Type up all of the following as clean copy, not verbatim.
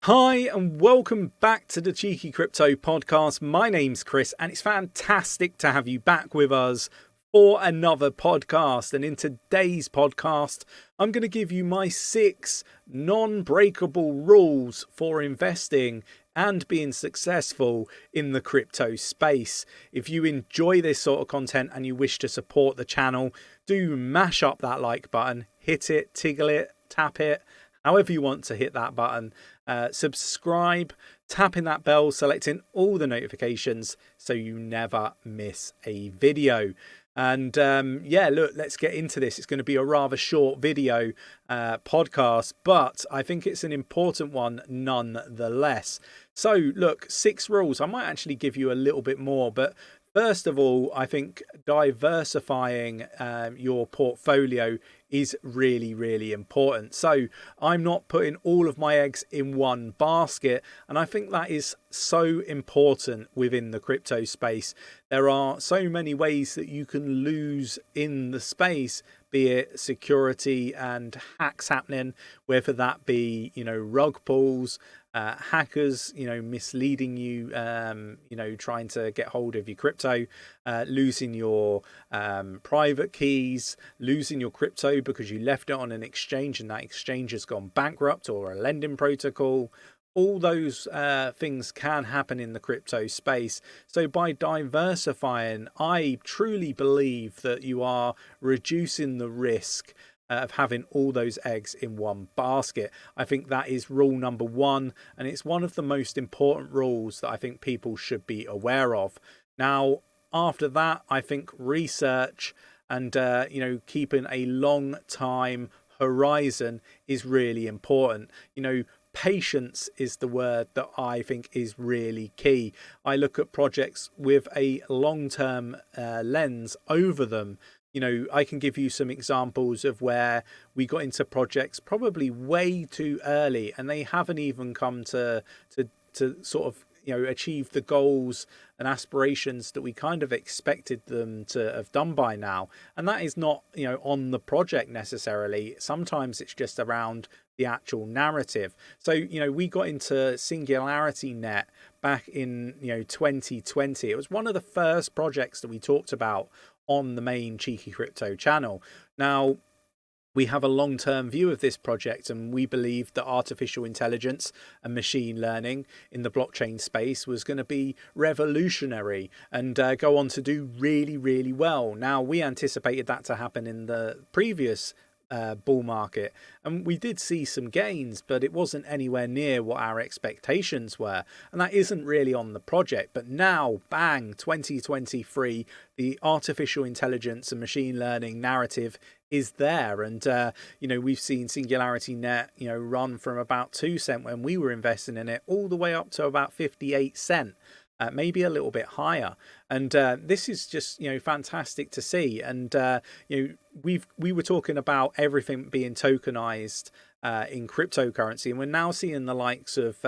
Hi and welcome back to the Cheeky Crypto podcast. My name's Chris and it's fantastic to have you back with us for another podcast. And in today's podcast, I'm going to give you my 6 non-breakable rules for investing and being successful in the crypto space. If you enjoy this sort of content and you wish to support the channel, do mash up that like button, hit it, tickle it, tap it, however you want to hit that button. Subscribe, tapping that bell, selecting all the notifications so you never miss a video. And yeah, look, let's get into this. It's going to be a rather short video podcast, but I think it's an important one nonetheless. So look, 6 rules. I might actually give you a little bit more, but first of all, I think diversifying your portfolio is really, really important. So I'm not putting all of my eggs in one basket. And I think that is so important within the crypto space. There are so many ways that you can lose in the space, be it security and hacks happening, whether that be, rug pulls, hackers, misleading you, trying to get hold of your crypto, losing your private keys, losing your crypto because you left it on an exchange and that exchange has gone bankrupt, or a lending protocol. All those things can happen in the crypto space. So by diversifying, I truly believe that you are reducing the risk of having all those eggs in one basket. I think that is rule number 1, and it's one of the most important rules that I think people should be aware of. Now, after that, I think research and keeping a long time horizon is really important. Patience is the word that I think is really key. I look at projects with a long-term lens over them. I can give you some examples of where we got into projects probably way too early and they haven't even come to sort of achieve the goals and aspirations that we kind of expected them to have done by now. And that is not on the project necessarily. Sometimes it's just around the actual narrative. So we got into 𝗖𝗢𝗪𝗔𝗥𝗘 back in 2020. It was one of the first projects that we talked about on the main Cheeky Crypto channel. Now, we have a long-term view of this project, and we believed that artificial intelligence and machine learning in the blockchain space was going to be revolutionary and go on to do really, really well. Now, we anticipated that to happen in the previous bull market, and we did see some gains, but it wasn't anywhere near what our expectations were, and that isn't really on the project. But now, bang, 2023, the artificial intelligence and machine learning narrative is there, and we've seen 𝗖𝗢𝗪𝗔𝗥𝗘 run from about 2 cents when we were investing in it all the way up to about 58 cents. Maybe a little bit higher, and this is just fantastic to see. And we were talking about everything being tokenized in cryptocurrency, and we're now seeing the likes of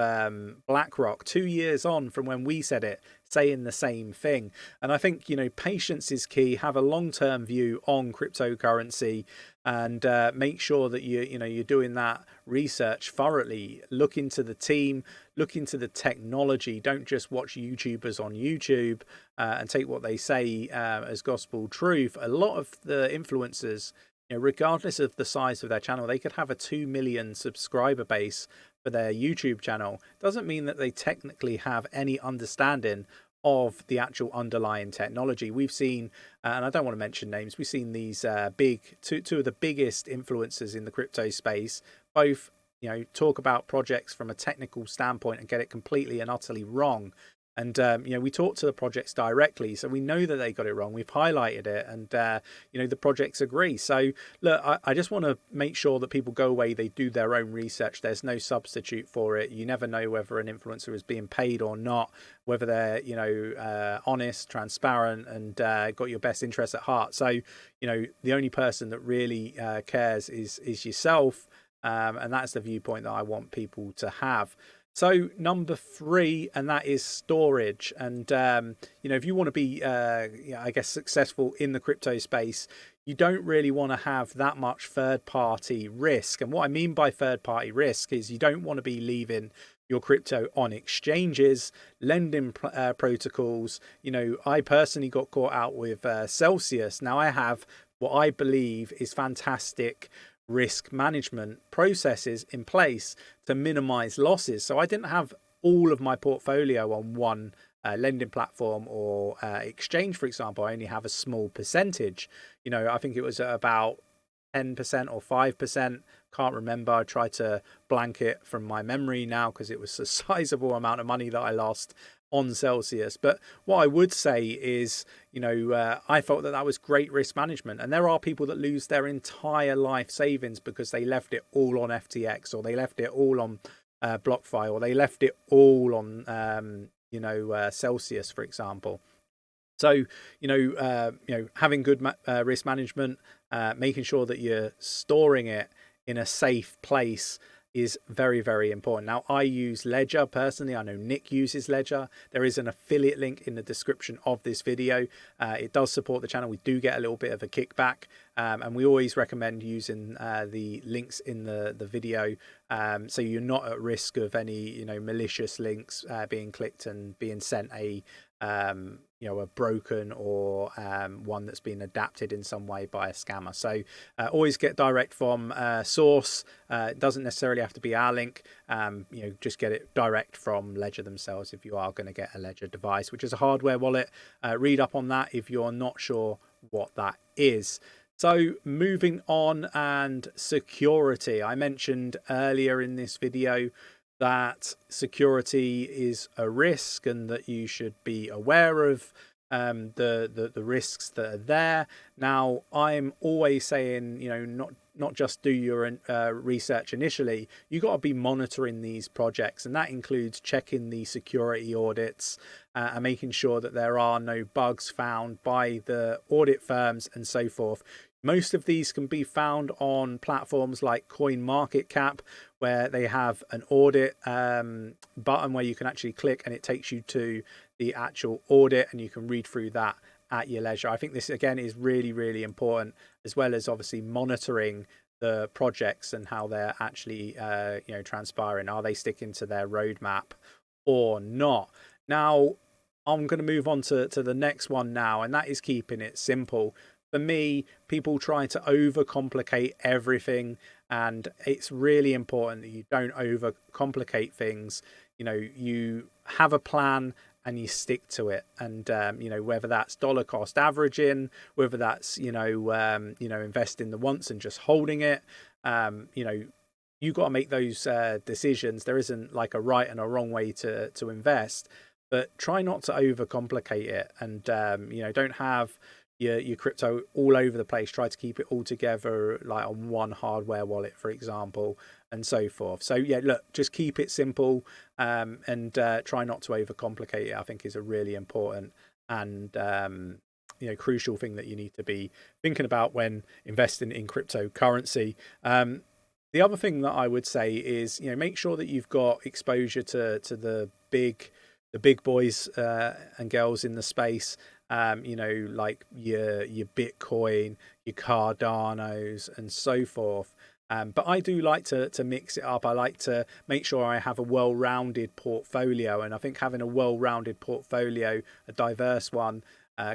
BlackRock 2 years on from when we said it, saying the same thing. And I think patience is key. Have a long-term view on cryptocurrency, and make sure that you're doing that research thoroughly. Look into the team, look into the technology. Don't just watch YouTubers on YouTube and take what they say as gospel truth. A lot of the influencers, regardless of the size of their channel, they could have a 2 million subscriber base for their YouTube channel. Doesn't mean that they technically have any understanding of the actual underlying technology. We've seen, and I don't want to mention names, we've seen these two of the biggest influencers in the crypto space, both talk about projects from a technical standpoint and get it completely and utterly wrong. And we talked to the projects directly, so we know that they got it wrong. We've highlighted it, and the projects agree. So look, I just want to make sure that people go away, they do their own research. There's no substitute for it. You never know whether an influencer is being paid or not, whether they're honest, transparent, and got your best interests at heart. So the only person that really cares is yourself, and that's the viewpoint that I want people to have. So number 3, and that is storage. And, if you want to be, I guess, successful in the crypto space, you don't really want to have that much third-party risk. And what I mean by third-party risk is you don't want to be leaving your crypto on exchanges, lending protocols. You know, I personally got caught out with Celsius. Now I have what I believe is fantastic risk management processes in place to minimize losses. So I didn't have all of my portfolio on one lending platform or exchange, for example. I only have a small percentage. You know, I think it was about 10% or 5%. Can't remember. I tried to blank it from my memory now because it was a sizable amount of money that I lost on Celsius. But what I would say is, you know, I thought that that was great risk management. And there are people that lose their entire life savings because they left it all on FTX, or they left it all on BlockFi, or they left it all on, Celsius, for example. So, having good risk management, making sure that you're storing it in a safe place is very, very important. Now, I use Ledger personally. I know Nick uses Ledger. There is an affiliate link in the description of this video. It does support the channel. We do get a little bit of a kickback, and we always recommend using the links in the video, so you're not at risk of any malicious links being clicked and being sent a broken or one that's been adapted in some way by a scammer. So always get direct from source. It doesn't necessarily have to be our link. Just get it direct from Ledger themselves if you are going to get a Ledger device, which is a hardware wallet. Read up on that if you're not sure what that is. So moving on, and security. I mentioned earlier in this video that security is a risk and that you should be aware of the risks that are there. Now, I'm always saying, not just do your research initially. You got to be monitoring these projects, and that includes checking the security audits and making sure that there are no bugs found by the audit firms and so forth. Most of these can be found on platforms like CoinMarketCap, where they have an audit button where you can actually click and it takes you to the actual audit, and you can read through that at your leisure. I think this, again, is really, really important, as well as obviously monitoring the projects and how they're actually transpiring. Are they sticking to their roadmap or not? Now, I'm going to move on to the next one now, and that is keeping it simple. For me, people try to overcomplicate everything, and it's really important that you don't overcomplicate things. You have a plan and you stick to it, and whether that's dollar cost averaging, whether that's investing the once and just holding it, you got to make those decisions. There isn't like a right and a wrong way to invest, but try not to overcomplicate it, and don't have your crypto all over the place. Try to keep it all together, like on one hardware wallet, for example, and so forth. So yeah, look, just keep it simple, and try not to overcomplicate it. I think is a really important and crucial thing that you need to be thinking about when investing in cryptocurrency. The other thing that I would say is, make sure that you've got exposure to the big boys and girls in the space. Like your Bitcoin, your Cardanos, and so forth. But I do like to mix it up. I like to make sure I have a well-rounded portfolio, and I think having a well-rounded portfolio, a diverse one,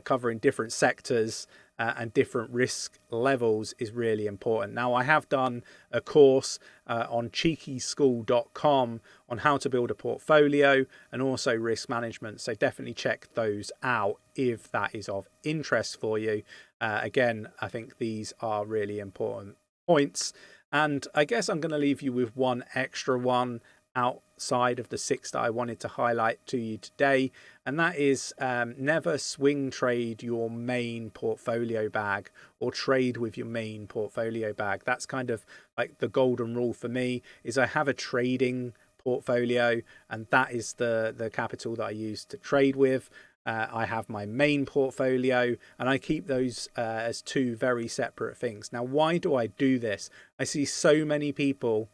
covering different sectors and different risk levels is really important. Now, I have done a course on 𝗕𝗘𝗪𝗀𝗀𝗪𝒀𝒀𝒀𝒀𝒀𝒀𝒀𝒀𝒀𝒀𝒀𝒀𝒀 and how to build a portfolio, and also risk management. So definitely check those out if that is of interest for you. Again, I think these are really important points. And I guess I'm going to leave you with one extra one outside of the 6 that I wanted to highlight to you today, and that is never swing trade your main portfolio bag, or trade with your main portfolio bag. That's kind of like the golden rule for me. Is I have a trading portfolio, and that is the capital that I use to trade with. I have my main portfolio, and I keep those as two very separate things. Now, why do I do this? I see so many people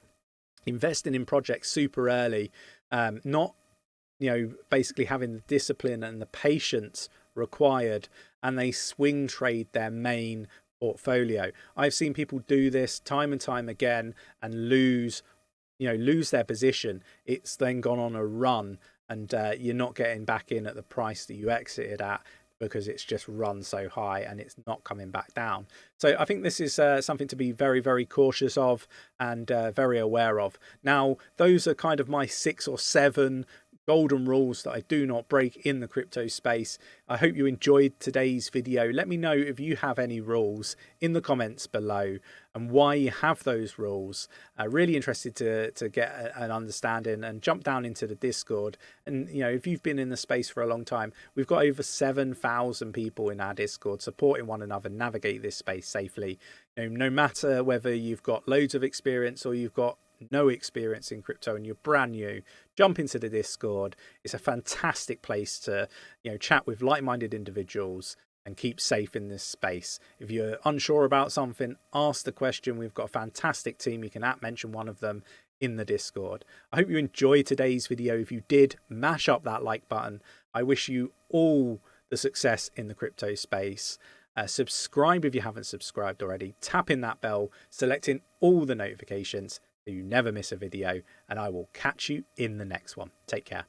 investing in projects super early, not basically having the discipline and the patience required, and they swing trade their main portfolio. I've seen people do this time and time again and lose lose their position, it's then gone on a run, and you're not getting back in at the price that you exited at, because it's just run so high and it's not coming back down. So I think this is something to be very, very cautious of and very aware of. Now, those are kind of my 6 or 7 golden rules that I do not break in the crypto space. I hope you enjoyed today's video. Let me know if you have any rules in the comments below and why you have those rules. Really interested to get an understanding, and jump down into the Discord. And if you've been in the space for a long time, we've got over 7,000 people in our Discord supporting one another navigate this space safely. No matter whether you've got loads of experience or you've got no experience in crypto and you're brand new, jump into the Discord. It's a fantastic place to chat with like-minded individuals and keep safe in this space. If you're unsure about something, ask the question. We've got a fantastic team. You can mention one of them in the Discord. I hope you enjoyed today's video. If you did, mash up that like button. I wish you all the success in the crypto space. Subscribe if you haven't subscribed already. Tap in that bell, selecting all the notifications so you never miss a video, and I will catch you in the next one. Take care.